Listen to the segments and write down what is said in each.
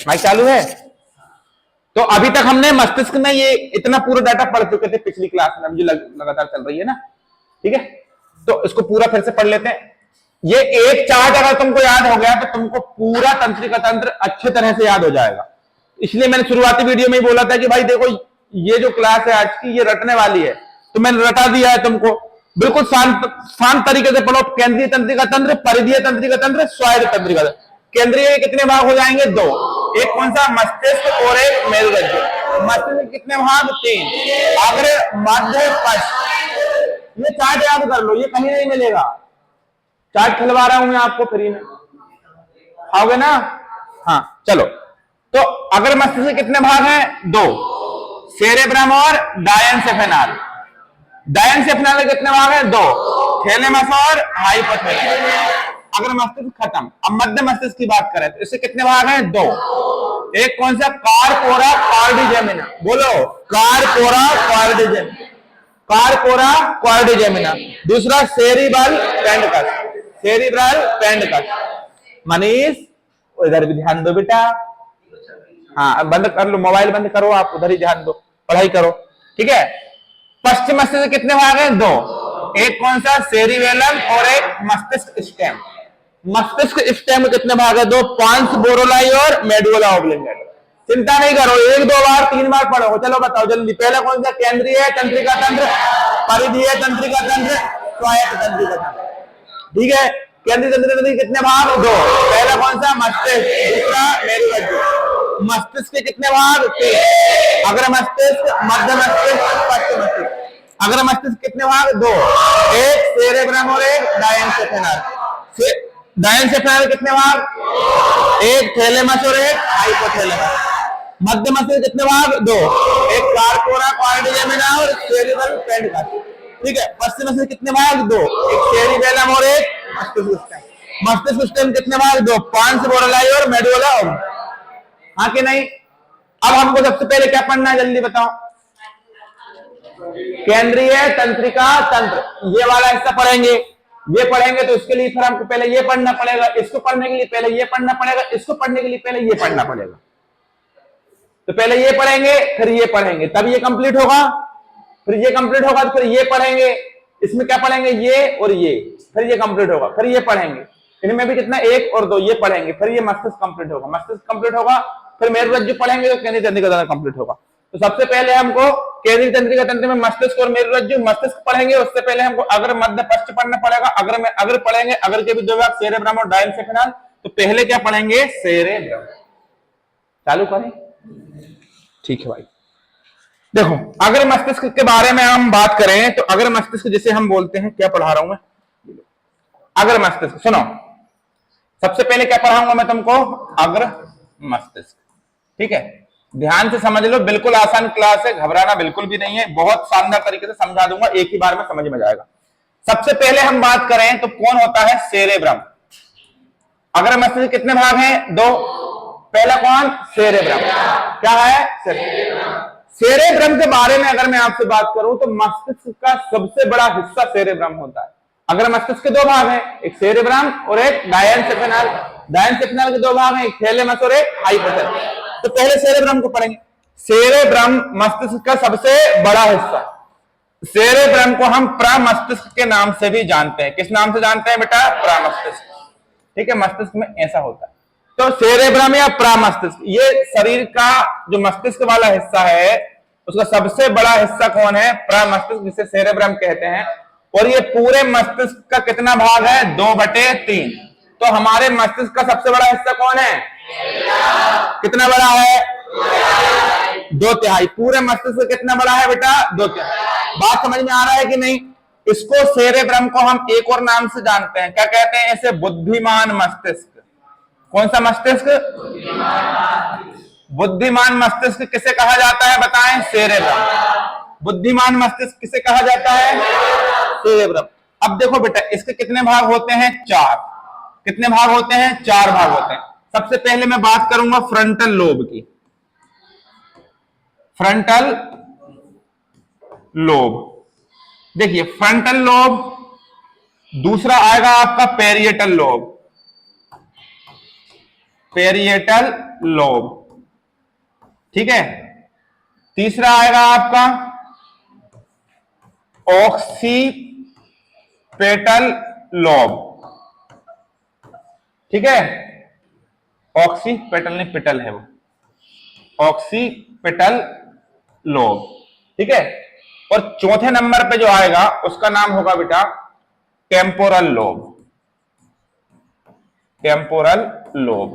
Mic चालू है? तो अभी तक हमने मस्तिष्क में ये इतना पूरा डाटा पढ़ चुके थे पिछली क्लास में, जो लगातार चल रही है ना, ठीक है। तो इसको पूरा फिर से पढ़ लेते हैं। ये एक चार्ट अगर तुमको याद हो गया तो तुमको पूरा तंत्रिका तंत्र अच्छे तरह से याद हो जाएगा। इसलिए मैंने शुरुआती वीडियो में ही बोला था कि भाई देखो, ये जो क्लास है आज की, ये रटने वाली है, तो मैंने रटा दिया है तुमको। बिल्कुल शांत तरीके से पढ़ो। केंद्रीय तंत्रिका तंत्र, परिधीय तंत्रिका तंत्र, स्वायत्त तंत्रिका तंत्र। केंद्रीय के कितने भाग हो जाएंगे? 2। एक कौन सा? मस्तिष्क और एक मेरुरज्जु। मस्तिष्क के कितने भाग? 3। अग्र, मध्य, पश्च। ये चार्ट याद कर लो, ये कहीं नहीं मिलेगा। चार्ट खिलवा रहा हूं मैं आपको फ्री में, आओगे ना? हाँ चलो। तो अगर मस्तिष्क के कितने भाग हैं? 2, सेरेब्रम और डायनसेफेनाल। डायनसेफेनाल के कितने भाग हैं? 2, थैलेमस और हाइपोथैलेमस। अगर मस्तिष्क खत्म, अब मध्य मस्तिष्क की बात करें तो इससे कितने भाग हैं? 2। एक कौन सा? Corpora quadrigemina. बोलो, कार्पोरा क्वाड्रिजेमिना। Corpora quadrigemina. दूसरा सेरिबल पेंडकस। सेरिब्रल पेंडकस। मनीष इधर भी ध्यान दो बेटा। हाँ बंद कर लो, मोबाइल बंद करो, आप उधर ही ध्यान दो, पढ़ाई करो, ठीक है। पश्चिम मस्तिष्क के कितने भाग हैं? 2। एक कौन सा? सेरिबेलम और एक मस्तिष्क स्टेम। मस्तिष्क स्टेम में कितने भाग है? 2, पांस बोरोलाई और मेडुला ऑब्लिंगेटा। चिंता नहीं करो, 1 2 बार 3 बार पढ़ो। चलो बताओ जल्दी। पहला कौन सा? केंद्रीय तंत्रिका तंत्र, परिधीय तंत्रिका तंत्र, स्वायत्त तंत्रिका तंत्र, ठीक है। केंद्रीय तंत्रिका तंत्र कितने भाग? 2। पहला कौन सा? मस्तिष्क। दूसरा मेरुरज्जु। मस्तिष्क के कितने भाग? 3। अग्र मस्तिष्क, मध्य मस्तिष्क, पश्चिम मस्तिष्क। अग्र मस्तिष्क कितने भाग? 2। एक सेरेब्रम और एक डायनसेफेनाल। डायनसेफेनाल कितने भाग? एक थैलेमस और एक हाइपोथैलेमस। मध्य मस्तिष्क कितने भाग? 2। एक कार्पोरा क्वाड्रिजेमिना और सेरिबल पेंडकस, ठीक है। पश्चिम मस्तिष्क कितने भाग? 2। एक सेरिबेलम और एक मस्तिष्क स्टेम। मस्तिष्क स्टेम कितने भाग? 2, पांस बोरोलाई और मेडुला। हाँ कि नहीं? अब हमको सबसे पहले क्या पढ़ना है जल्दी बताओ? केंद्रीय तंत्रिका तंत्र, ये वाला हिस्सा पढ़ेंगे। ये पढ़ेंगे तो इसके लिए फिर हमको पहले ये पढ़ना पड़ेगा, इसको पढ़ने के लिए पहले ये पढ़ना पड़ेगा, इसको पढ़ने के लिए पहले ये पढ़ना पड़ेगा। तो पहले ये पढ़ेंगे, फिर ये पढ़ेंगे, तब ये कंप्लीट होगा। फिर ये कंप्लीट होगा तो फिर ये पढ़ेंगे। इसमें क्या पढ़ेंगे? ये और ये। फिर ये कंप्लीट होगा, फिर ये पढ़ेंगे। इनमें भी कितना? 1 और 2 ये पढ़ेंगे। फिर ये मस्तिष्क कंप्लीट होगा। मस्तिष्क कंप्लीट होगा, फिर मेरुरज्जु पढ़ेंगे तो केंद्रीय तंत्रिका तंत्र कंप्लीट होगा। तो सबसे पहले हमको केंद्रीय तंत्रिका तंत्र में मस्तिष्क और मेरुरज्जु। मस्तिष्क पढ़ेंगे, उससे पहले हमको अग्र, मध्य, पश्च पढ़ना पड़ेगा। अग्र में अग्र पढ़ेंगे, अग्र के भी 2 भाग, सेरेब्रम और डायनसेफेनाल। तो पहले क्या पढ़ेंगे? सेरेब्रम। चालू करें? ठीक है भाई। देखो, अग्र मस्तिष्क के बारे में हम बात करें तो अग्र मस्तिष्क जिसे हम बोलते हैं, क्या पढ़ा रहा हूं मैं? अग्र मस्तिष्क सुनो। सबसे पहले क्या पढ़ाऊंगा मैं तुमको? अग्र मस्तिष्क, ठीक है। ध्यान से समझ लो, बिल्कुल आसान क्लास है, घबराना बिल्कुल भी नहीं है। बहुत शानदार तरीके से समझा दूंगा, एक ही बार में समझ में जाएगा। सबसे पहले हम बात करें तो कौन होता है? सेरेब्रम। अग्र मस्तिष्क कितने भाग हैं? 2। पहला कौन? सेरेब्रम। क्या है? सेरेब्रम के बारे में अगर मैं आपसे बात करूं तो मस्तिष्क का सबसे बड़ा हिस्सा सेरेब्रम होता है। अगर मस्तिष्क के 2 भाग हैं, एक सेरेब्रम और एक डायनसेफेनाल। डायनसेफेनाल के 2 भाग हैं, एक थैलेमस और एक हाइपोथैलेमस। तो पहले सेरेब्रम को पढ़ेंगे। सेरेब्रम मस्तिष्क का सबसे बड़ा हिस्सा। सेरेब्रम को हम प्रमस्तिष्क के नाम से भी जानते हैं। किस नाम से जानते हैं बेटा? प्रमस्तिष्क, ठीक है। मस्तिष्क में ऐसा होता है। तो सेरेब्रम या प्रमस्तिष्क, ये शरीर का जो मस्तिष्क वाला हिस्सा है, उसका सबसे बड़ा हिस्सा कौन है? प्रमस्तिष्क, जिसे सेरेब्रम कहते हैं। और ये पूरे मस्तिष्क का कितना भाग है? 2/3। तो हमारे मस्तिष्क का सबसे बड़ा हिस्सा कौन है? कितना बड़ा है? 2/3। पूरे मस्तिष्क कितना बड़ा है बेटा? 2/3। बात समझ में आ रहा है कि नहीं? इसको सेरेब्रम को हम एक और नाम से जानते हैं, क्या कहते हैं इसे? बुद्धिमान मस्तिष्क। कौन सा मस्तिष्क? बुद्धिमान मस्तिष्क किसे कहा जाता है बताएं? सेरेब्रम। बुद्धिमान मस्तिष्क किसे कहा जाता है? सेरेब्रम। अब देखो बेटा, इसके कितने भाग होते हैं? 4। कितने भाग होते हैं? 4 भाग होते हैं। सबसे पहले मैं बात करूंगा फ्रंटल लोब की। फ्रंटल लोब, देखिए फ्रंटल लोब, दूसरा आएगा आपका पेरिएटल लोब। Parietal lobe. ठीक है, तीसरा आएगा आपका ऑक्सीपेटल लोब। ठीक है, ऑक्सीपेटल नहीं, पिटल है वो, ऑक्सीपेटल लोब। ठीक है, और चौथे नंबर पे जो आएगा उसका नाम होगा बेटा टेम्पोरल लोब। Temporal lobe.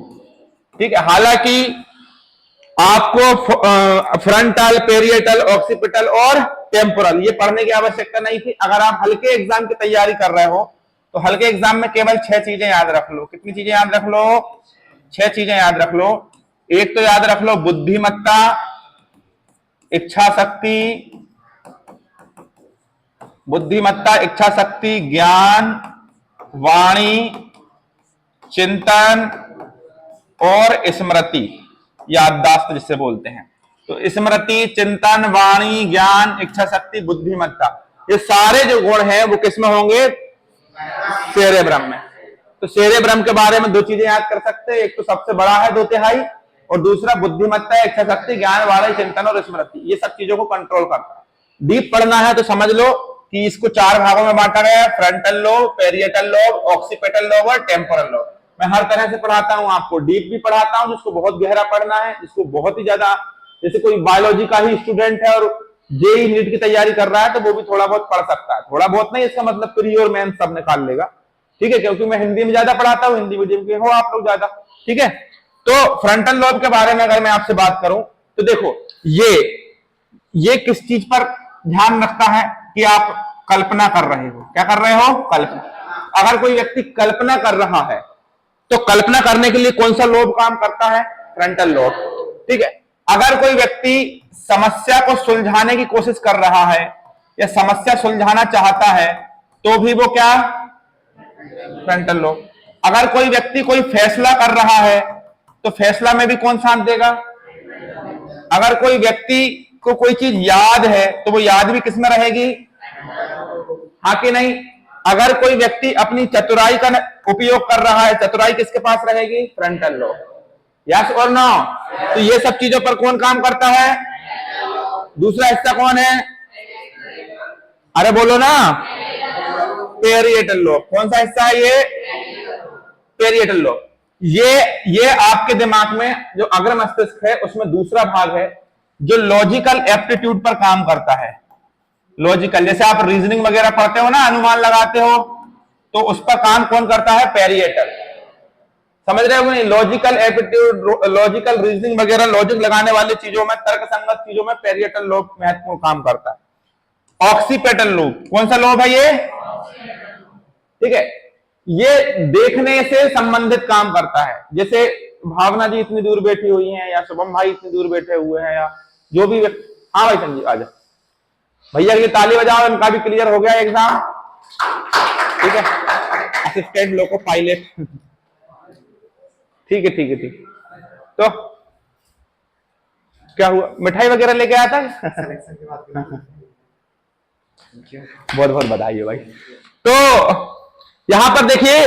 ठीक है, हालांकि आपको फ्रंटल, पेरिएटल, ऑक्सीपिटल और टेम्पोरल ये पढ़ने की आवश्यकता नहीं थी। अगर आप हल्के एग्जाम की तैयारी कर रहे हो तो हल्के एग्जाम में केवल 6 चीजें याद रख लो। कितनी चीजें याद रख लो? 6 चीजें याद रख लो। एक तो याद रख लो बुद्धिमत्ता, इच्छा शक्ति, बुद्धिमत्ता, इच्छा शक्ति, ज्ञान, वाणी, चिंतन और स्मृति, याददाश्त जिसे बोलते हैं। तो स्मृति, चिंतन, वाणी, ज्ञान, इच्छा शक्ति, बुद्धिमत्ता, ये सारे जो गुण हैं वो किसमें होंगे? सेरेब्रम में। तो सेरेब्रम के बारे में 2 चीजें याद कर सकते हैं, एक तो सबसे बड़ा है 2/3 और दूसरा बुद्धिमत्ता, इच्छा शक्ति, ज्ञान, वाणी, चिंतन और स्मृति, ये सब चीजों को कंट्रोल करता है। डीप पढ़ना है तो समझ लो कि इसको 4 भागों में बांटा गया है, frontal lobe, parietal lobe, occipital lobe और टेम्पोरल लोब। मैं हर तरह से पढ़ाता हूं आपको, डीप भी पढ़ाता हूं जिसको बहुत गहरा पढ़ना है, जिसको बहुत ही ज्यादा, जैसे कोई बायोलॉजी का ही स्टूडेंट है और जेई नीट की तैयारी कर रहा है तो वो भी थोड़ा बहुत पढ़ सकता है। थोड़ा बहुत नहीं, इसका मतलब प्री और मेंस सब निकाल लेगा। ठीक है, क्योंकि मैं हिंदी में ज्यादा पढ़ाता हूं, हिंदी मीडियम के हो आप लोग ज्यादा। ठीक है, तो फ्रंटल लोब के बारे में अगर मैं आपसे बात करूं तो देखो ये किस चीज पर ध्यान रखता है कि आप कल्पना कर रहे हो। क्या कर रहे हो? कल्पना। अगर कोई व्यक्ति कल्पना कर रहा है तो कल्पना करने के लिए कौन सा लोब काम करता है? Frontal lobe. ठीक है, अगर कोई व्यक्ति समस्या को सुलझाने की कोशिश कर रहा है या समस्या सुलझाना चाहता है तो भी वो क्या? Frontal lobe. अगर कोई व्यक्ति कोई फैसला कर रहा है तो फैसला में भी कौन साथ देगा? अगर कोई व्यक्ति को कोई चीज याद है तो वो याद भी किसमें रहेगी? हाँ कि नहीं? अगर कोई व्यक्ति अपनी चतुराई का उपयोग कर रहा है, चतुराई किसके पास रहेगी? Frontal lobe. यस और नो? तो ये सब चीजों पर कौन काम करता है? दूसरा हिस्सा कौन है? अरे बोलो ना, पेरिएटल लोब। कौन सा हिस्सा है ये? Parietal lobe. ये आपके दिमाग में जो अग्र मस्तिष्क है उसमें दूसरा भाग है जो लॉजिकल एप्टीट्यूड पर काम करता है। लॉजिकल, जैसे आप रीजनिंग वगैरह पढ़ते हो ना, अनुमान लगाते हो, तो उस पर काम कौन करता है? पेरिएटल। समझ रहे हो नहीं? लॉजिकल एप्टीट्यूड, लॉजिकल रीजनिंग वगैरह, लॉजिक लगाने वाली चीजों में, तर्क संगत चीजों में पेरिएटल लोब महत्वपूर्ण काम करता है। ऑक्सीपिटल लोब, कौन सा लोब है ये? ठीक है, ये देखने से संबंधित काम करता है। जैसे भावना जी इतनी दूर बैठी हुई हैं या शुभम भाई इतनी दूर बैठे हुए हैं या जो भी। हाँ भाई संजीव आजा, भैया के लिए ताली बजाओ, इनका भी क्लियर हो गया एग्जाम। ठीक है, असिस्टेंट लोको पायलट। ठीक है ठीक है ठीक है। तो क्या हुआ? मिठाई वगैरह लेके आया था? बहुत बहुत बधाई है भाई। तो यहां पर देखिए,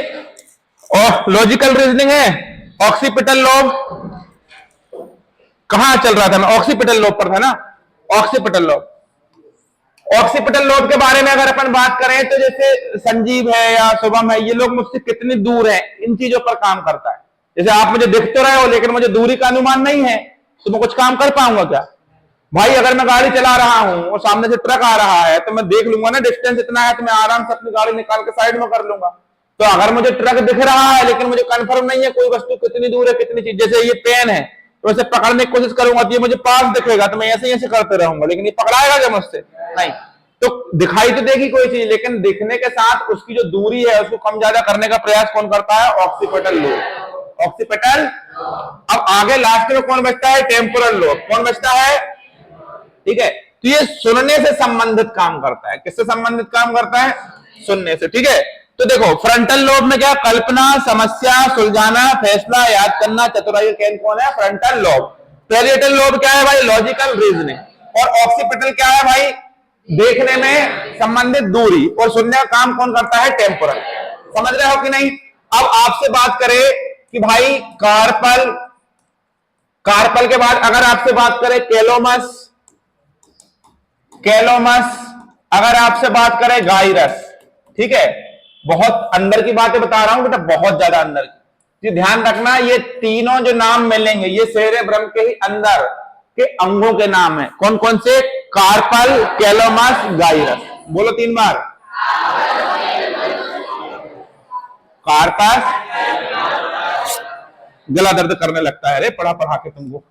और लॉजिकल रीजनिंग है, ऑक्सीपिटल लोब। कहां चल रहा था मैं? ऑक्सीपिटल लोब पर था ना, ऑक्सीपिटल लोब। ऑक्सीपिटल लोब के बारे में अगर अपन बात करें तो जैसे संजीव है या शुभम है, ये लोग मुझसे कितनी दूर है, इन चीजों पर काम करता है। जैसे आप मुझे दिख तो रहे हो लेकिन मुझे दूरी का अनुमान नहीं है, तो मैं कुछ काम कर पाऊंगा क्या? भाई अगर मैं गाड़ी चला रहा हूं और सामने से ट्रक आ रहा है तो मैं देख लूंगा ना डिस्टेंस इतना है, तो मैं आराम से अपनी गाड़ी निकाल के साइड में कर लूंगा। तो अगर मुझे ट्रक दिख रहा है लेकिन मुझे कंफर्म नहीं है कोई वस्तु कितनी दूर है, कितनी चीज, जैसे ये पेन है तो ऐसे पकड़ने की कोशिश करूंगा तो ये मुझे पास दिखेगा, तो मैं ऐसे ऐसे करते रहूंगा, लेकिन ये पकड़ाएगा क्या मुझसे? नहीं। तो दिखाई तो देगी कोई चीज, लेकिन दिखने के साथ उसकी जो दूरी है उसको कम ज्यादा करने का प्रयास कौन करता है? Occipital lobe. ऑक्सीपिटल। अब आगे लास्ट में कौन बचता है? Temporal lobe. कौन बचता है? ठीक है, तो ये सुनने से संबंधित काम करता है। किससे संबंधित काम करता है? सुनने से। ठीक है, तो देखो फ्रंटल लोब में क्या? कल्पना, समस्या सुलझाना, फैसला, याद करना, चतुराई का केंद्र कौन है? Frontal lobe. पेरिएटल लोब क्या है भाई? Logical reasoning. और ऑक्सीपिटल क्या है भाई? देखने में संबंधित दूरी। और सुनने का काम कौन करता है? टेम्पोरल। समझ रहे हो कि नहीं? अब आपसे बात करें कि भाई कार्पल, कार्पल के बाद अगर आपसे बात करें कैलोमस, कैलोमस, अगर आपसे बात करें गाइरस, ठीक है, बहुत अंदर की बातें बता रहा हूं बेटा, बहुत ज्यादा अंदर की, ध्यान रखना ये तीनों जो नाम मिलेंगे ये सेरेब्रम के ही अंदर के अंगों के नाम है। कौन कौन से? Corpus, callosum, gyrus. बोलो 3 बार। कार्पस, गला दर्द करने लगता है रे पढ़ा पढ़ा के तुमको।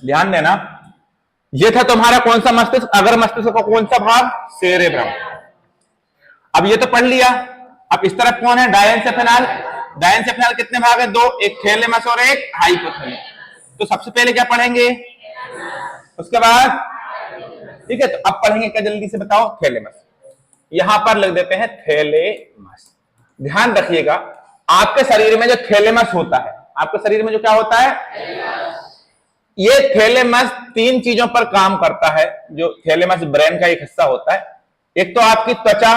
ध्यान देना, ये था तुम्हारा कौन सा मस्तिष्क, अगर मस्तिष्क का कौन सा भाग? सेरेब्रम। अब ये तो पढ़ लिया। अब इस तरफ कौन है? डायंसेफेनाल। डायंसेफेनाल कितने भाग है? 2, एक थैलेमस और एक हाइपोथैलेमस। तो सबसे पहले क्या पढ़ेंगे? उसके बाद, ठीक है, तो अब पढ़ेंगे क्या जल्दी से बताओ? थैलेमस। यहां पर लिख देते हैं थैलेमस। ध्यान रखिएगा, आपके शरीर में जो थैलेमस होता है, आपके शरीर में जो क्या होता है, ये थैलेमस 3 चीजों पर काम करता है। जो थैलेमस ब्रेन का एक हिस्सा होता है, एक तो आपकी त्वचा,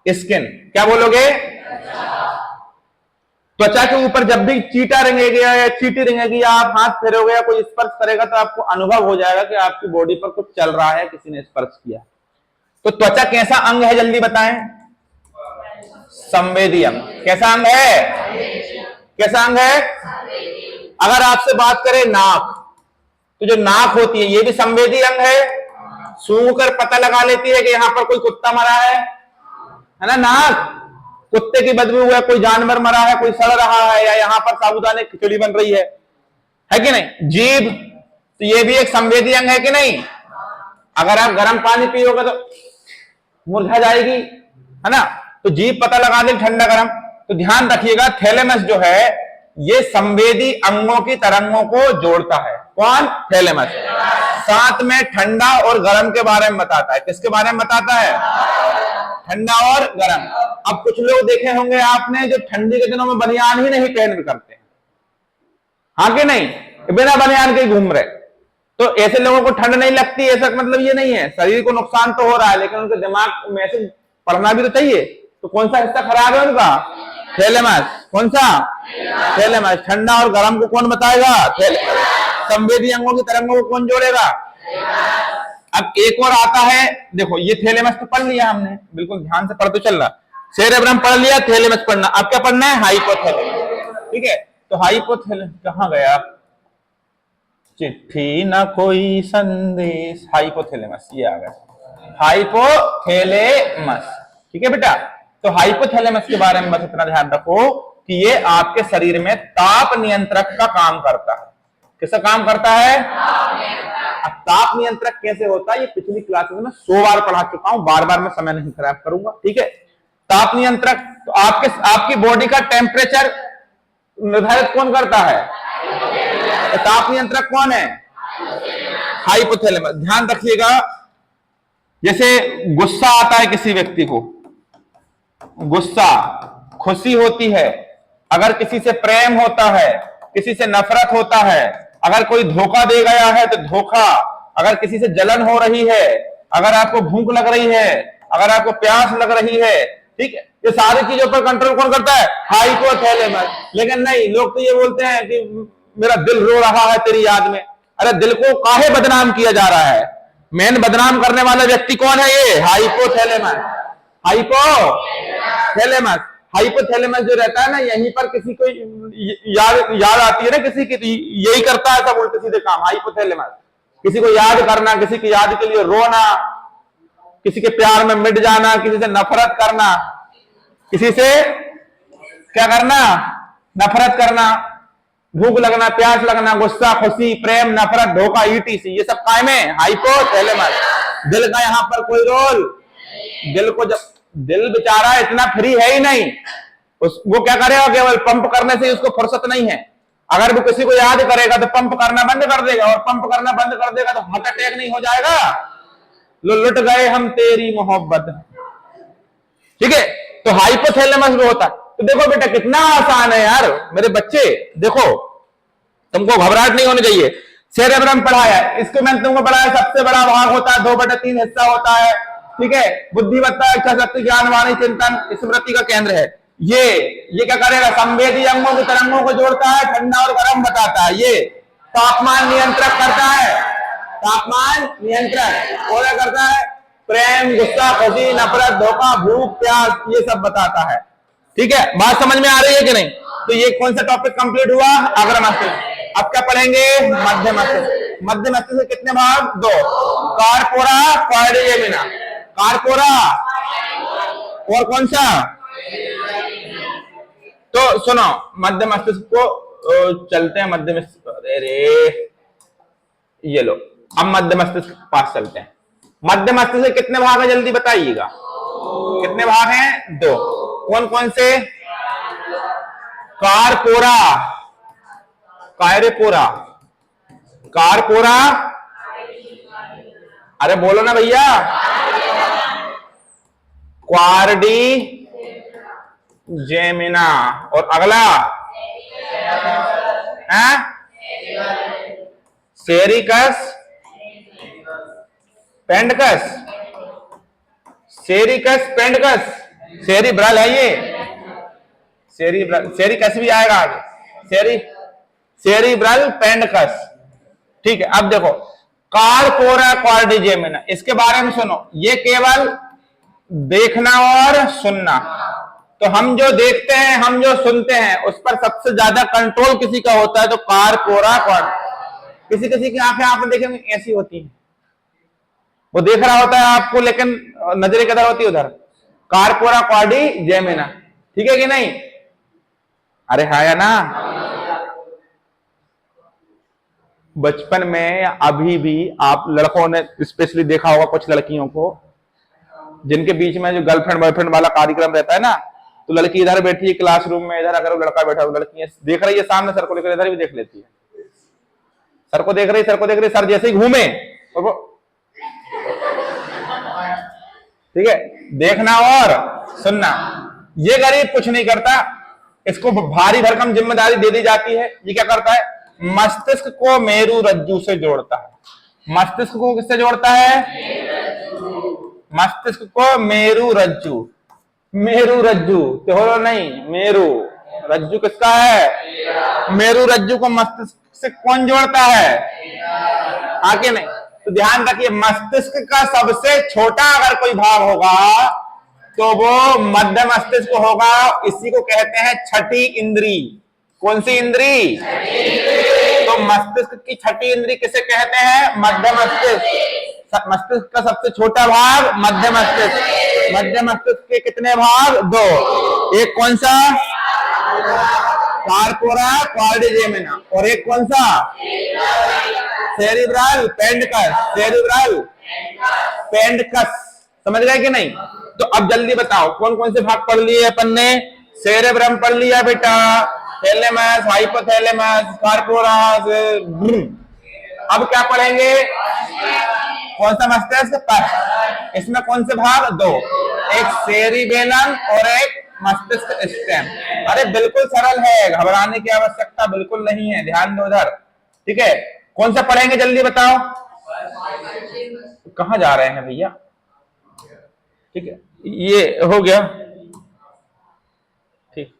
स्किन, क्या बोलोगे? त्वचा के ऊपर जब भी चीटा रेंगेगी या चीटी रेंगेगी या आप हाथ फेरोगे या कोई स्पर्श करेगा तो आपको अनुभव हो जाएगा कि आपकी बॉडी पर कुछ चल रहा है, किसी ने स्पर्श किया। तो त्वचा कैसा अंग है जल्दी बताएं? संवेदी अंग। कैसा अंग है? कैसा अंग है? अगर आपसे बात करें नाक, तो जो नाक होती है ये भी संवेदी अंग है। सूंघ कर पता लगा लेती है कि यहां पर कोई कुत्ता मरा है ना? नाक, कुत्ते की बदबू है, कोई जानवर मरा है, कोई सड़ रहा है, या यहां पर साबुदाने खिचड़ी बन रही है कि नहीं? जीभ, तो ये भी एक संवेदी अंग है कि नहीं? अगर आप गर्म पानी पियोगे तो मुरझा जाएगी, है ना? तो जीभ पता लगा दे ठंडा गर्म। तो ध्यान रखिएगा, थैलेमस जो है ये संवेदी अंगों की तरंगों को जोड़ता है। कौन? थैलेमस। साथ में ठंडा और गर्म के बारे में बताता है। किसके बारे में बताता है? ठंडा और गर्म। अब कुछ लोग देखे होंगे आपने जो ठंडी के दिनों में बनियान ही नहीं पहन करते हैं, हाँ कि नहीं? बिना बनियान के घूम रहे। तो ऐसे लोगों को ठंड नहीं लगती, ऐसा मतलब ये नहीं है। शरीर को नुकसान तो हो रहा है लेकिन उनके दिमाग में ऐसे पढ़ना भी तो चाहिए। तो कौन सा हिस्सा खराब है उनका? थैलेमस। कौन सा? थैलेमस। ठंडा और गर्म को कौन बताएगा? संवेदी अंगों की तरंगों को कौन जोड़ेगा? अब एक और आता है, देखो ये थैलेमस तो पढ़ लिया हमने, बिल्कुल ध्यान से पढ़ते चलना। सेरेब्रम पढ़ लिया, थैलेमस पढ़ना। अब क्या पढ़ना है? हाइपोथैलेमस। ठीक है, तो हाइपोथैलेमस कहां गया? चिट्ठी ना कोई संदेश, हाइपोथैलेमस, ये आ गया हाइपोथैलेमस। ठीक है बेटा, तो हाइपोथैलेमस के बारे में बस इतना ध्यान रखो कि ये आपके शरीर में ताप नियंत्रक का काम करता है। किसका काम करता है? अब ताप नियंत्रक कैसे होता है ये पिछली क्लासेस में 100 बार पढ़ा चुका हूं, बार बार मैं समय नहीं खराब करूंगा। ठीक है, ताप नियंत्रक, तो आपकी बॉडी का टेम्परेचर निर्धारित कौन करता है? तो ताप नियंत्रक कौन है? हाइपोथैलेमस। ध्यान रखिएगा, जैसे गुस्सा आता है किसी व्यक्ति को, गुस्सा, खुशी होती है, अगर किसी से प्रेम होता है, किसी से नफरत होता है, अगर कोई धोखा दे गया है तो धोखा, अगर किसी से जलन हो रही है, अगर आपको भूख लग रही है, अगर आपको प्यास लग रही है, ठीक है, ये सारी चीजों पर कंट्रोल कौन करता है? हाइपोथैलेमस। लेकिन नहीं, लोग तो ये बोलते हैं कि मेरा दिल रो रहा है तेरी याद में। अरे दिल को काहे बदनाम किया जा रहा है? मेन बदनाम करने वाला व्यक्ति कौन है? ये हाइपोथैलेमस। हाइपोथैलेमस, हाइपोथैलेमस जो रहता है ना, यहीं पर किसी को याद आती है ना किसी की, यही करता है सब उल्टे सीधे काम हाइपोथैलेमस। किसी को याद करना, किसी की याद के लिए रोना, किसी के प्यार में मिट जाना, किसी से नफरत करना, किसी से क्या करना? नफरत करना, भूख लगना, प्यास लगना, गुस्सा, खुशी, प्रेम, नफरत, धोखा, ईटीसी, ये सब कायम है हाइपोथैलेमस। दिल का यहां पर कोई रोल, दिल को जब, दिल बेचारा इतना फ्री है ही नहीं, वो क्या करेगा? केवल पंप करने से उसको फुर्सत नहीं है। अगर वो किसी को याद करेगा तो पंप करना बंद कर देगा, और पंप करना बंद कर देगा तो हार्ट अटैक नहीं हो जाएगा? लुट गए हम तेरी मोहब्बत। ठीक है, तो हाइपोथैलेमस में होता है। तो देखो बेटा कितना आसान है यार मेरे बच्चे, देखो तुमको घबराहट नहीं होनी चाहिए। सेरेब्रम पढ़ा है, इसको मैंने तुमको पढ़ाया, सबसे बड़ा भाग होता है, 2/3 हिस्सा होता है, ठीक है। बुद्धिमत्ता, इच्छा शक्ति, ज्ञान, वाणी, चिंतन, स्मृति का केंद्र है। ये क्या करेगा, संवेदी अंगों की तरंगों को जोड़ता है, ठंडा और गर्म बताता है। ये तापमान नियंत्रण करता है, तापमान नियंत्रण। और क्या करता है, प्रेम, गुस्सा, खुशी, नफरत, धोखा, भूख, प्यास, ये सब बताता है। ठीक है, बात समझ में आ रही है कि नहीं? तो ये कौन सा टॉपिक कंप्लीट हुआ, अग्र मस्तिष्क। अब क्या पढ़ेंगे, मध्य मस्तिष्क। मध्य मस्तिष्क के कितने भाग, 2, कार्पोरा, क्वाड्रिजेमिना। कार्पोरा और कौन सा, तो सुनो, मध्य मस्तिष्क को चलते हैं, मध्य मस्तिष्क, अरे ये लो, अब मध्य मस्तिष्क के पास चलते हैं। मध्य मस्तिष्क के कितने भाग है, जल्दी बताइएगा, कितने भाग हैं, 2। कौन कौन से, कार्पोरा, कायरेपोरा, कार्पोरा, अरे बोलो ना भैया, क्वार्डी जेमिना, और अगला है सेरिकस पेंडकस, सेरिकस पेंडकस, सेरिब्रल है ये, सेरिब्रल, सेरिकस भी आएगा आगे, सेरिब्रल पेंडकस। ठीक है, अब देखो कार्पोरा क्वाड्रिजेमिना, इसके बारे में सुनो। ये केवल देखना और सुनना, तो हम जो देखते हैं, हम जो सुनते हैं, उस पर सबसे ज्यादा कंट्रोल किसी का होता है, तो कार्पोरा क्वाड। किसी किसी की आंखें आपने देखेंगे ऐसी होती हैं, वो देख रहा होता है आपको, लेकिन नजरें किधर होती है, उधर। कार्पोरा क्वाड्रिजेमिना, ठीक है कि नहीं? अरे हाँ या ना? बचपन में या अभी भी आप लड़कों ने स्पेशली देखा होगा, कुछ लड़कियों को जिनके बीच में जो गर्लफ्रेंड बॉयफ्रेंड वाला कार्यक्रम रहता है ना, तो लड़की इधर बैठी है क्लासरूम में, इधर अगर लड़का बैठा हो, लड़की देख रही है सामने सर को लेकर, इधर भी देख लेती है, सर को देख रही, सर को देख रही, सर जैसे ही घूमे तो ठीक है, देखना और सुनना। ये गरीब कुछ नहीं करता, इसको भारी भरकम जिम्मेदारी दे दी जाती है। ये क्या करता है, मस्तिष्क को मेरु रज्जु से जोड़ता है। मस्तिष्क को किससे जोड़ता है, मस्तिष्क को मेरु रज्जु, मेरु रज्जु तो नहीं, मेरु रज्जु किसका है, मेरु रज्जु को मस्तिष्क से कौन जोड़ता है, आगे नहीं। तो ध्यान रखिए, मस्तिष्क का सबसे छोटा अगर कोई भाग होगा तो वो मध्य मस्तिष्क होगा। इसी को कहते हैं छठी इंद्री। कौन सी इंद्री, तो मस्तिष्क की छठी इंद्री किसे कहते हैं, मध्य मस्तिष्क। मस्तिष्क का सबसे छोटा भाग मध्य मस्तिष्क। मध्य मस्तिष्क के कितने भाग, 2। एक कौन सा, कार्पोरा क्वाड्रिजेमिना, और एक कौन सा, सेरिब्रल पेंडकस, सेरिब्रल पेंडकस। समझ गए कि नहीं? तो अब जल्दी बताओ कौन कौन से भाग पढ़ लिए अपन ने। सेरेब्रम पढ़ लिया बेटा, थैलेमस, हाइपोथैलेमस, कार्पोरस। अब क्या पढ़ेंगे, कौन सा मस्तिष्क, पक्ष। इसमें कौन से भाग, 2, एक सेरिबेलम और एक मस्तिष्क स्टेम। अरे बिल्कुल सरल है, घबराने की आवश्यकता बिल्कुल नहीं है, ध्यान दो उधर। ठीक है, कौन सा पढ़ेंगे जल्दी बताओ, कहां जा रहे हैं भैया। ठीक है, ये हो गया, ठीक,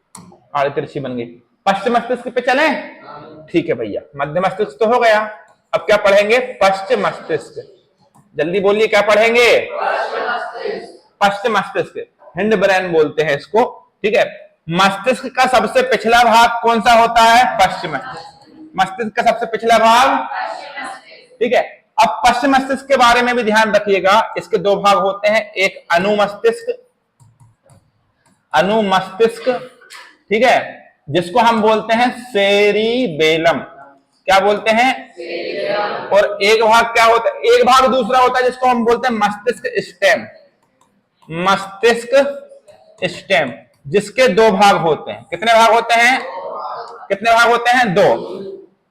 आगे तिरछी बन गई। पश्चिम मस्तिष्क पे चलें, ठीक है भैया। मध्य मस्तिष्क तो हो गया, अब क्या पढ़ेंगे, पश्चिम मस्तिष्क। जल्दी बोलिए क्या पढ़ेंगे, पश्चिम मस्तिष्क, हिंड ब्रेन बोलते हैं इसको। ठीक है, मस्तिष्क का सबसे पिछला भाग कौन सा होता है, पश्चिम मस्तिष्क। मस्तिष्क का सबसे पिछला भाग, ठीक है। अब पश्चिम मस्तिष्क के बारे में भी ध्यान रखिएगा, इसके 2 भाग होते हैं, एक अनुमस्तिष्क, अनुमस्तिष्क, ठीक है, जिसको हम बोलते हैं सेरिबेलम। क्या बोलते हैं, और एक भाग क्या होता है, एक भाग दूसरा होता है जिसको हम बोलते हैं मस्तिष्क स्टेम। मस्तिष्क स्टेम, जिसके 2 भाग होते हैं। कितने भाग होते हैं, कितने भाग होते हैं, 2।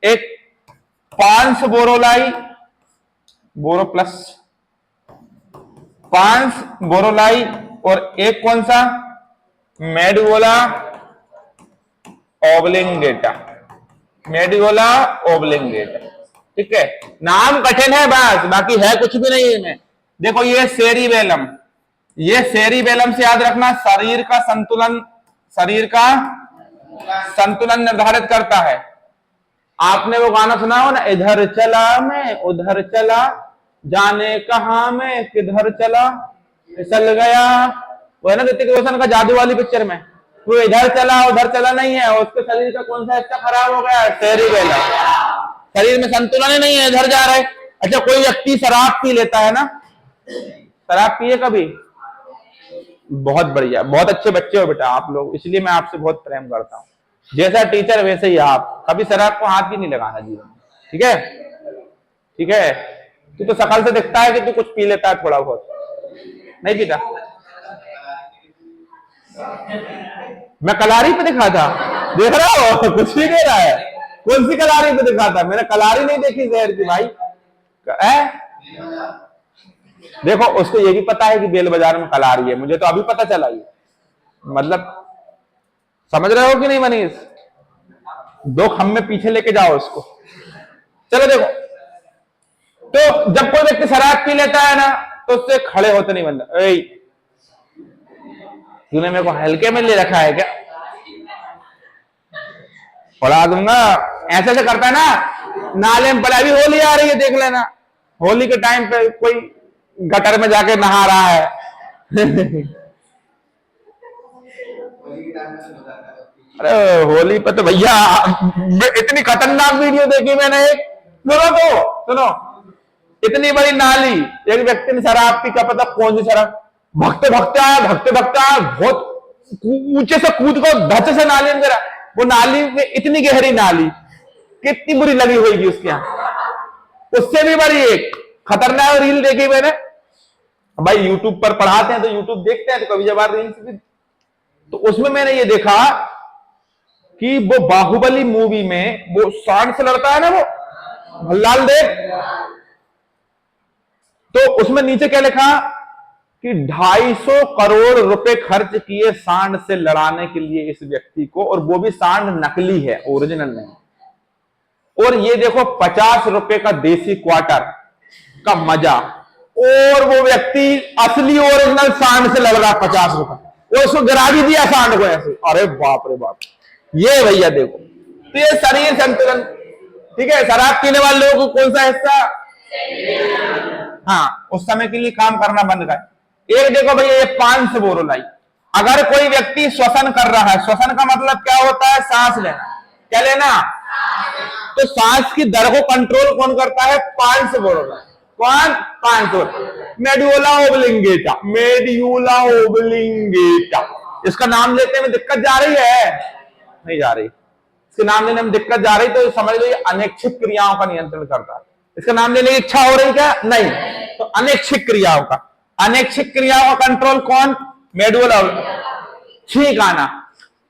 एक पांस बोरोलाई, बोरो प्लस पांस बोरोलाई, और एक कौन सा, मेडुला ओब्लिंगेटा, मेडुला ओब्लिंगेटा। ठीक है, नाम कठिन है बस, बाकी है कुछ भी नहीं इनमें। देखो ये सेरिबेलम, ये सेरिबेलम से याद रखना, शरीर का संतुलन निर्धारित करता है। आपने वो गाना सुना हो ना, इधर चला मैं उधर चला, जाने कहां मैं किधर चला, फिसल गया, वो है ना ऋतिक रोशन का जादू वाली पिक्चर में, वो इधर चला उधर चला नहीं है, उसके शरीर का कौन सा हिस्सा खराब हो गया, सेरिबेलम। शरीर में संतुलन ही नहीं है, इधर जा रहा है। अच्छा, कोई व्यक्ति शराब पी लेता है ना, शराब पिए कभी? बहुत बढ़िया, बहुत अच्छे बच्चे हो बेटा आप लोग, इसलिए मैं आपसे बहुत प्रेम करता हूँ। जैसा टीचर वैसे ही आप, कभी शराब को हाथ भी नहीं लगाना जीवन में, ठीक है? ठीक है, तू तो शकल से दिखता है कि तू कुछ पी लेता है थोड़ा बहुत, नहीं पीता? मैं कलारी पे दिखा था, देख रहा हो कुछ भी दे रहा है। कौन सी कलारी पे दिखा था? मैंने कलारी नहीं देखी जहर की भाई है? देखो उसको ये भी पता है कि बेल बाजार में कलारी है, मुझे तो अभी पता चला ये, मतलब समझ रहे हो कि नहीं मनीष? दो खम्भे पीछे लेके जाओ उसको। चलो देखो, तो जब कोई व्यक्ति शराब पी लेता है ना, तो उससे खड़े होते नहीं बंदा, तूने मेरे को हल्के में ले रखा है क्या, पढ़ा दूंगा, ऐसे ऐसे करता है ना। नाले में पड़ा, अभी होली आ रही है देख लेना, होली के टाइम पे कोई गटर में जाके नहा रहा है अरे होली पे तो भैया इतनी खतरनाक वीडियो देखी मैंने एक, सुनो, इतनी बड़ी नाली, एक व्यक्ति ने शराब पी, क्या पता कौन सी शराब, भगते भगते आया, बहुत ऊंचे से कूद को धच से नाली में गिरा। वो नाली में इतनी गहरी नाली, कितनी बुरी लगी होगी उसके यहाँ। उससे भी बड़ी एक खतरनाक रील देखी मैंने, भाई यूट्यूब पर पढ़ाते हैं तो यूट्यूब देखते हैं तो कभी जब रील्स भी, तो उसमें मैंने ये देखा कि वो बाहुबली मूवी में वो सांड से लड़ता है ना, वो भल्लाल देव, तो उसमें नीचे क्या लिखा कि 250 करोड़ रुपए खर्च किए सांड से लड़ाने के लिए इस व्यक्ति को, और वो भी सांड नकली है, ओरिजिनल नहीं। और ये देखो 50 रुपए का देसी क्वार्टर का मजा, और वो व्यक्ति असली ओरिजिनल सांड से लड़ रहा 50 रुपए, और उसको गिरा भी दिया सांड को ऐसे। अरे बाप रे बाप, ये भैया देखो, तो ये शरीर संतुलन, ठीक है। शराब पीने वाले लोगों को कौन सा हिस्सा, हाँ, उस समय के लिए काम करना बंद कर। एक देखो भैया ये 5 बोरोलाई, अगर कोई व्यक्ति श्वसन कर रहा है, श्वसन का मतलब क्या होता है, सांस लेना, क्या लेना, तो सांस की दर को कंट्रोल कौन करता है, 5 बोरोलाई। कौन, 5 मेड्यूला ओब्लिंगेटा, मेड्यूला ओब्लिंगेटा, इसका नाम लेते में दिक्कत जा रही है, नहीं जा रही, इसके नाम लेने में दिक्कत जा रही तो समझ लो ये अनैच्छिक क्रियाओं का नियंत्रण करता है। इसका नाम लेने की इच्छा हो रही क्या, नहीं, तो अनैच्छिक क्रियाओं का, अनैच्छिक क्रियाओं का कंट्रोल कौन, मेडुला। छींक आना,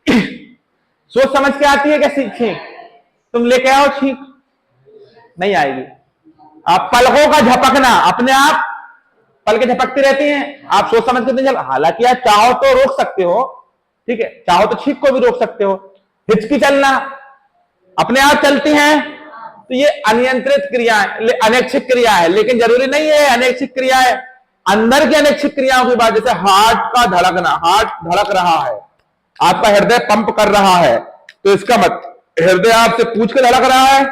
सोच समझ के आती है क्या छींक, तुम लेके आओ छींक, नहीं आएगी। आप पलकों का झपकना, अपने आप पलकें झपकती रहती हैं, आप सोच समझ के नहीं चल, हालांकि आप चाहो तो रोक सकते हो, ठीक है, चाहो तो छींक को भी रोक सकते हो। हिचकी चलना, अपने आप चलती हैं, तो ये अनियंत्रित क्रिया है, अनैच्छिक क्रिया है, लेकिन जरूरी नहीं है अनैच्छिक क्रिया है। अंदर की अनैच्छिक क्रियाओं की बात, जैसे हार्ट का धड़कना, हार्ट धड़क रहा है, आपका हृदय पंप कर रहा है, तो इसका मत, हृदय आपसे पूछ के धड़क रहा है,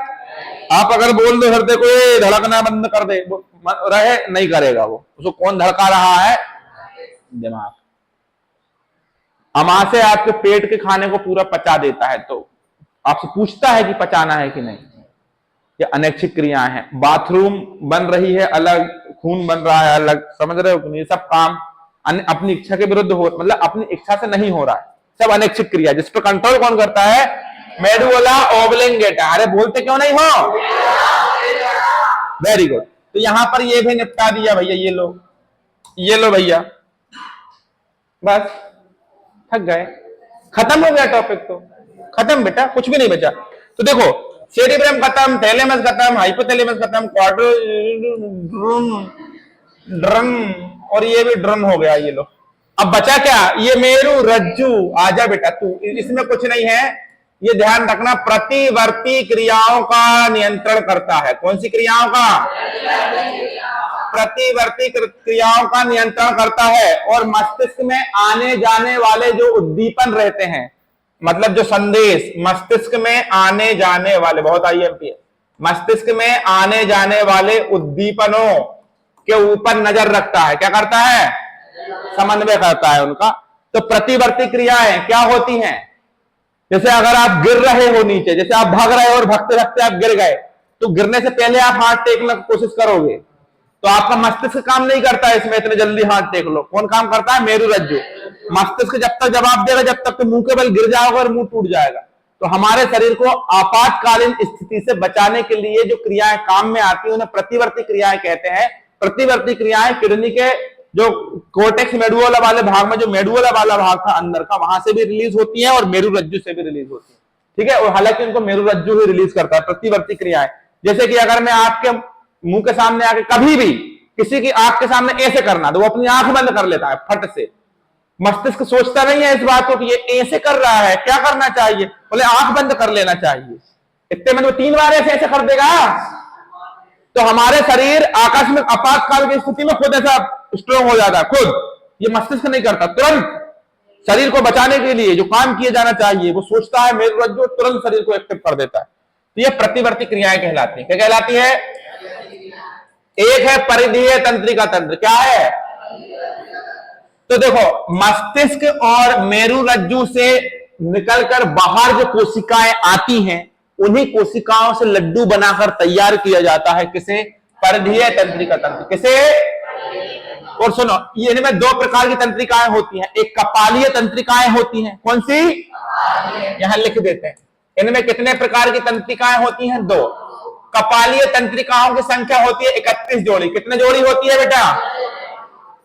आप अगर बोल दो हृदय को ये धड़कना बंद कर दे, रहे नहीं करेगा वो, उसको कौन धड़का रहा है, दिमाग। अमाशय आपके पेट के खाने को पूरा पचा देता है, तो आपसे पूछता है कि पचाना है कि नहीं, ये अनैच्छिक क्रियाएं हैं। बाथरूम बन रही है अलग, खून बन रहा है अलग, समझ रहे हो कि नहीं, ये सब काम अपनी इच्छा के विरुद्ध हो, मतलब अपनी इच्छा से नहीं हो रहा है, सब अनैच्छिक क्रिया, जिस पर कंट्रोल कौन करता है, मेडुला ओब्लिंगेटा। अरे बोलते क्यों नहीं हो, वेरी गुड। तो यहां पर ये भी निपटा दिया भैया, ये लो भैया, बस थक गए, खत्म हो गया टॉपिक, तो खत्म बेटा, कुछ भी नहीं बचा। तो देखो सेरिब्रम खत्म, थैलेमस खत्म, हाइपोथैलेमस खत्म, ड्रन, और ये भी ड्रन हो गया, ये लो। अब बचा क्या, ये मेरू रज्जू, आजा बेटा तू, इसमें कुछ नहीं है, ये ध्यान रखना, प्रतिवर्ती क्रियाओं का नियंत्रण करता है। कौन सी क्रियाओं का? प्रतिवर्ती क्रियाओं का नियंत्रण करता है। और मस्तिष्क में आने जाने वाले जो उद्दीपन रहते हैं, मतलब जो संदेश मस्तिष्क में आने जाने वाले, बहुत आईएमपी है, मस्तिष्क में आने जाने वाले उद्दीपनों के ऊपर नजर रखता है। क्या करता है? समन्वय करता है उनका। तो प्रतिवर्ती क्रियाएं क्या होती हैं? जैसे अगर आप गिर रहे हो नीचे, जैसे आप भाग रहे हो और भागते भागते आप गिर गए, तो गिरने से पहले आप हाथ टेकने की कोशिश करोगे, तो आपका मस्तिष्क काम नहीं करता है इसमें, इतने जल्दी हाथ टेक लो। कौन काम करता है? मेरुरज्जु। मस्तिष्क जब तक जवाब देगा, जब तक तो मुंह के बल गिर जाओगे और मुंह टूट जाएगा। तो हमारे शरीर को आपातकालीन स्थिति से बचाने के लिए जो क्रियाएं काम में आती है, उन्हें प्रतिवर्ती क्रियाएं कहते हैं। प्रतिवर्ती क्रियाएं किडनी के जो कोर्टेक्स मेडुला वाले भाग में, जो मेडुला वाला भाग था अंदर का, वहां से भी रिलीज होती है और मेरुरज्जु से भी रिलीज होती है। ठीक है, और हालांकि उनको मेरुरज्जु ही रिलीज करता है प्रतिवर्ती क्रियाएं। जैसे कि अगर मैं आपके मुंह के सामने आके कभी भी किसी की आंख के सामने ऐसे करना, तो वो अपनी आंख बंद कर लेता है फट से। मस्तिष्क सोचता नहीं है इस बात को कि ये ऐसे कर रहा है, क्या करना चाहिए? बोले आंख बंद कर लेना चाहिए। इतने में वो 3 बार ऐसे ऐसे कर देगा। तो हमारे शरीर आकस्मिक आपातकाल की स्थिति में खुद ऐसा स्ट्रांग हो जाता है, खुद। ये मस्तिष्क नहीं करता। तुरंत शरीर को बचाने के लिए जो काम किया जाना चाहिए वो सोचता है मेरुरज्जु, तुरंत शरीर को एक्टिव कर देता है। तो ये प्रतिवर्ती क्रियाएं कहलाती है। क्या कहलाती है? एक है परिधीय तंत्रिका तंत्र। क्या है? तो देखो, मस्तिष्क और मेरुरज्जु से निकलकर बाहर जो कोशिकाएं आती हैं, उन्हीं कोशिकाओं से लड्डू बनाकर तैयार किया जाता है। किसे? परिधीय तंत्रिका तंत्र। किसे? और सुनो, इनमें 2 प्रकार की तंत्रिकाएं होती हैं। एक कपालीय तंत्रिकाएं होती हैं। कौन सी? यहां लिख देते हैं। इनमें कितने प्रकार की तंत्रिकाएं होती हैं? 2। कपालीय तंत्रिकाओं की संख्या होती है 31 जोड़ी। कितने जोड़ी होती है बेटा?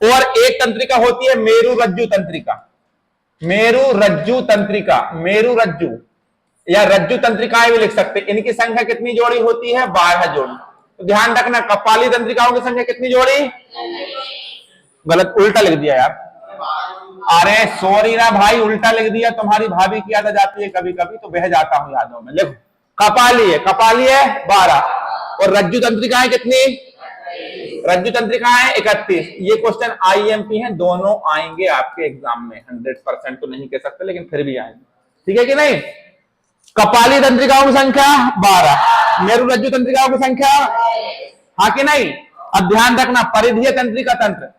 और एक तंत्रिका होती है मेरुरज्जु तंत्रिका। मेरुरज्जु तंत्रिका, मेरुरज्जु या रज्जु तंत्रिकाएं भी लिख सकते हैं। इनकी संख्या कितनी जोड़ी होती है? 12 जोड़ी। तो ध्यान रखना, कपाली तंत्रिकाओं की संख्या कितनी जोड़ी? गलत, उल्टा लिख दिया यार। अरे सॉरी ना भाई, उल्टा लिख दिया। तुम्हारी भाभी की याद आ जाती है कभी कभी, तो बह जाता हूं यादों में। लिखो, कपाली है 12 और रज्जु तंत्रिकाएं कितनी? रज्जु तंत्रिकाएं 31। ये क्वेश्चन आईएमपी है, दोनों आएंगे आपके एग्जाम में। 100% तो नहीं कह सकते, लेकिन फिर भी आएंगे। ठीक है कि नहीं? कपाली तंत्रिकाओं की संख्या 12, मेरुरज्जु तंत्रिकाओं की संख्या, हाँ कि नहीं? अब ध्यान रखना, परिधीय तंत्रिका तंत्र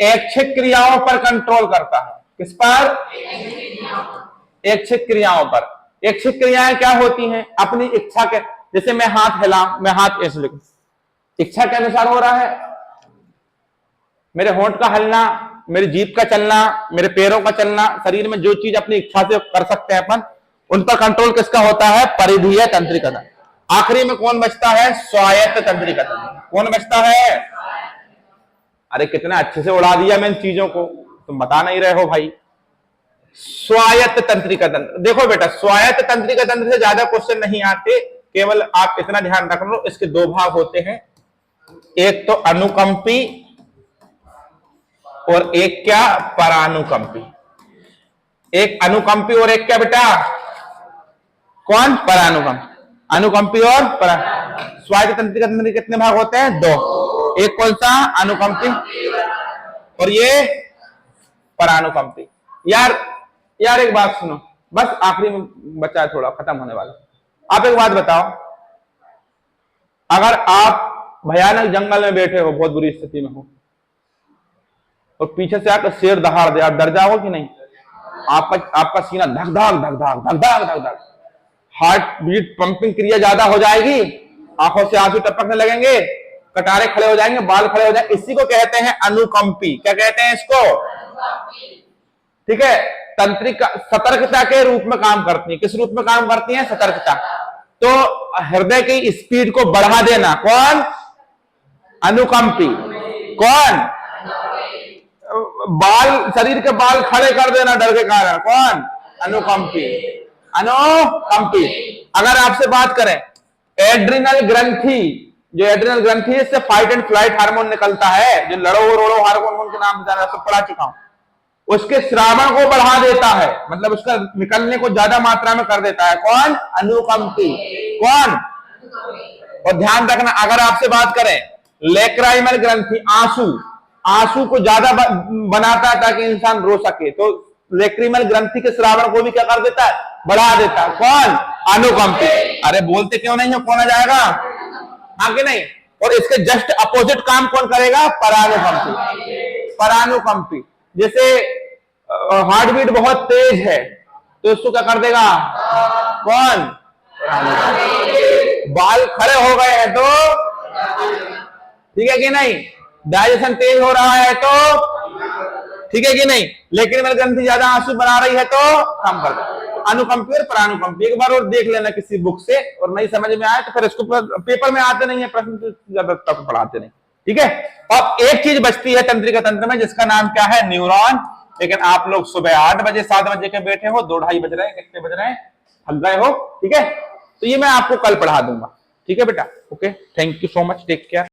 ऐच्छिक क्रियाओं पर कंट्रोल करता है। किस पर? ऐच्छिक क्रियाओं पर। ऐच्छिक क्रियाएं क्या होती हैं? अपनी इच्छा के, जैसे मैं हाथ हिला, मैं हाथ ऐसे लिखूं, इच्छा के अनुसार हो रहा है। मेरे होंठ का हलना, मेरी जीभ का चलना, मेरे पैरों का चलना, शरीर में जो चीज अपनी इच्छा से कर सकते हैं अपन, उन पर कंट्रोल किसका होता है? परिधीय तंत्रिका तंत्र। आखिरी में कौन बचता है? स्वायत्त तंत्रिका तंत्र। कौन बचता है? अरे कितना अच्छे से उड़ा दिया मैं इन चीजों को, तुम बता नहीं रहे हो भाई। स्वायत्त तंत्रिका तंत्र। देखो बेटा, स्वायत्त तंत्रिका तंत्र से ज्यादा क्वेश्चन नहीं आते, केवल आप इतना ध्यान रख लो, इसके 2 भाग होते हैं। एक तो अनुकंपी और एक क्या? परानुकंपी। एक अनुकंपी और एक क्या बेटा? कौन? परानुकंपी। अनुकंपी और परा। स्वायत्त तंत्रिका तंत्र के कितने भाग होते हैं? 2। एक कौन सा? अनुकंपी, और ये परानुकंपी। यार एक बात सुनो, बस आखिरी में बचा है, थोड़ा खत्म होने वाला। आप एक बात बताओ, अगर आप भयानक जंगल में बैठे हो, बहुत बुरी स्थिति में हो, और पीछे से आकर शेर दहाड़ दे, आप डर जाओगे कि नहीं? आपका सीना धक धक धक धक धक धक धक धक, हार्ट बीट पंपिंग क्रिया ज्यादा हो जाएगी, आंखों से आंसू टपकने लगेंगे, कटारे खड़े हो जाएंगे, बाल खड़े हो जाएंगे। इसी को कहते हैं अनुकंपी। क्या कहते हैं इसको? ठीक है, तंत्रिका सतर्कता के रूप में काम करती है। किस रूप में काम करती है? सतर्कता। तो हृदय की स्पीड को बढ़ा देना कौन? अनुकंपी। कौन? बाल, शरीर के बाल खड़े कर देना डर के कारण कौन? अनुकंपी। अनुकंपी। अगर आपसे बात करें, एड्रिनल ग्रंथि, जो एड्रिनल ग्रंथि है, इससे फाइट एंड फ्लाइट हार्मोन निकलता है, जो लड़ो रोड़ो हार्मोन के नाम से पढ़ा चुका हूं। उसके श्रावण को बढ़ा देता है, मतलब उसका निकलने को ज्यादा मात्रा में कर देता है। कौन? अनुकंपी। कौन? और ध्यान रखना, अगर आपसे बात करें लेक्राइमल ग्रंथि, आंसू, आंसू को ज्यादा बनाता है ताकि इंसान रो सके, तो लेक्रिमल ग्रंथि के श्रावण को भी क्या कर देता है? बढ़ा देता है। कौन? अनुकंपी। अरे बोलते क्यों नहीं हो? कौन आ जाएगा? आगे नहीं। और इसके जस्ट अपोजिट काम कौन करेगा? परानुकंपी। परानुकंपी, जैसे हार्ट बीट बहुत तेज है तो इसको क्या कर देगा? कौन? बाल खड़े हो गए हैं तो, ठीक है कि नहीं? डाइजेशन तेज हो रहा है तो, ठीक है कि नहीं? लेकिन मेरी ग्रंथि ज्यादा आंसू बना रही है तो कम कर दो। अनुकंपी और परानुकंपी एक बार और देख लेना किसी बुक से, और नहीं समझ में आए तो फिर इसको पेपर में आते नहीं है प्रश्न, तो ज्यादा तक पढ़ाते नहीं। ठीक है। अब एक चीज बचती है तंत्रिका तंत्र में जिसका नाम क्या है? न्यूरॉन। लेकिन आप लोग सुबह 8 बजे 7 बजे के बैठे हो, 2-2:30 बज रहे हैं, कितने बज रहे हैं, थक गए हो। ठीक है, तो ये मैं आपको कल पढ़ा दूंगा। ठीक है बेटा, okay, thank you so much, take care.